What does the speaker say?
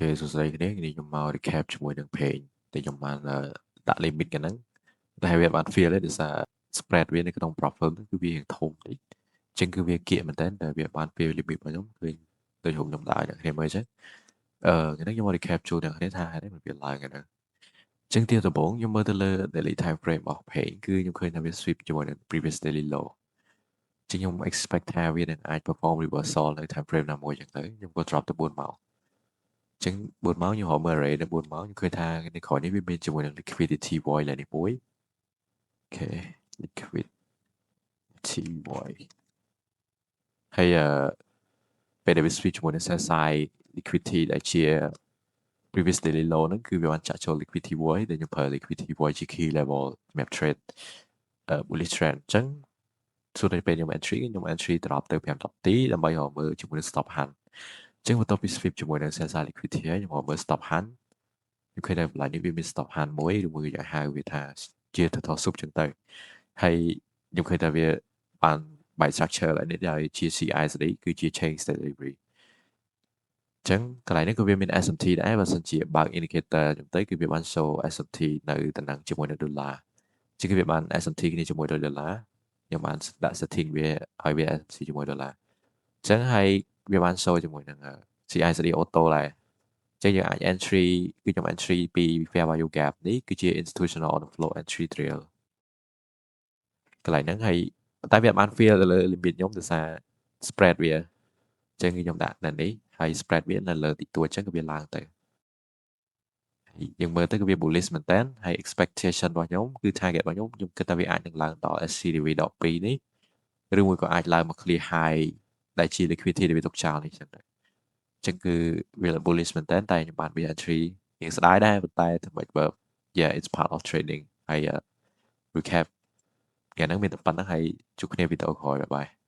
Okay សួស្តីគ្នាខ្ញុំមក recap ជាមួយនឹង page ដែលខ្ញុំបានដាក់ limit กันហ្នឹងតែវាបាន feel ទេដោយសារ spread វានៅក្នុង profile ហ្នឹងគឺវារៀងធំតិចអញ្ចឹងគឺវាគៀកមែនតើតែវាបាន feel limit របស់ខ្ញុំគឺដូចខ្ញុំដាក់ឲ្យអ្នកគ្នាមើលចឹងថ្ងៃនេះខ្ញុំមក recap ជូនអ្នកគ្នាថាហេតុអីมันវាឡើងហ្នឹងអញ្ចឹងទីដំបូងខ្ញុំមើលទៅលើ daily time frame របស់ page គឺខ្ញុំឃើញថាវា sweep ជាមួយនឹង previous daily low អញ្ចឹងខ្ញុំ expect ថាវានឹងអាច perform reversal នៅ time frame ណាមួយអញ្ចឹងទៅខ្ញុំក៏ drop ទៅ4ម៉ោងចឹង4ម៉ោងខ្ញុំរកមើល array នៅ4ម៉ោងខ្ញុំឃើញថានៅក្រោយនេះវាមានជាមួយនឹង liquidity void ឡើងនេះមួយអូខេ liquidity void ហើយពេលដែលវា switch ជាមួយនឹង sell side liquidity ដែលជា previous daily low ហ្នឹងគឺវាបានចាក់ចូល liquidity void ដែលខ្ញុំប្រើ liquidity void ជា key level សម្រាប់ trade bullish trend អញ្ចឹងសួរតែពេលខ្ញុំ entry ខ្ញុំ entry drop ទៅ5-10ទីដើម្បីរកមើលជាមួយនឹង stop hand អញ្ចឹងបន្ទាប់ពី sweep ជាមួយនឹង sell side liquidity ហើយខ្ញុំរកមើល stop hand ខ្ញុំឃើញថាបន្លាយនេះវាមាន stop hand មួយឬមួយយ៉ាងហៅវាថាជា total soup ចឹងទៅហើយខ្ញុំឃើញថាវាបាន by structure lạiនេះដោយជា CI ស្ដីគឺជា chain state delivery អញ្ចឹងកន្លែងនេះក៏វាមាន SMT ដែរបើសិនជាបើក indicator ខ្ញុំទៅគឺវាបាន show SMT នៅតំណែងជាមួយនឹងដុល្លារអញ្ចឹងគឺវាបាន SMT គ្នាជាមួយដុល្លារខ្ញុំបានដាក់ setting វាឲ្យវា SMT ជាមួយដុល្លារអញ្ចឹងហើយវាបាន show ជាមួយនឹង CI ស្ដី auto ដែរអញ្ចឹងយើងអាច entry គឺខ្ញុំ entry ពី fair value gap នេះគឺជា institutional order flow entry trail កន្លែងហ្នឹងហើយតែវាបាន feel ទៅលើ limit ខ្ញុំដោយសារ spread វាអញ្ចឹងខ្ញុំដាក់នៅនេះហើយ spread វានៅលើតិចតួចអញ្ចឹងក៏វាឡើងទៅយើងមើលទៅគឺវា bullish មែនតើហើយ expectation របស់ខ្ញុំគឺ target របស់ខ្ញុំគិតថាវាអាចនឹងឡើងដល់ SCDV 12នេះឬមួយក៏អាចឡើងមក clear high ដែលជា liquidity ដែលវាទុកចោលនេះអញ្ចឹងទៅអញ្ចឹងគឺវា bullish មែនតើតែខ្ញុំបានវា entry រៀងស្ដាយដែរប៉ុន្តែធ្វើម៉េចបើ yeah it's part of trading ហើយ recap ថ្ងៃហ្នឹងមានតែប៉ុណ្្នឹងហើយជួបគ្នាវីដេអូក្រោយបាយបាយ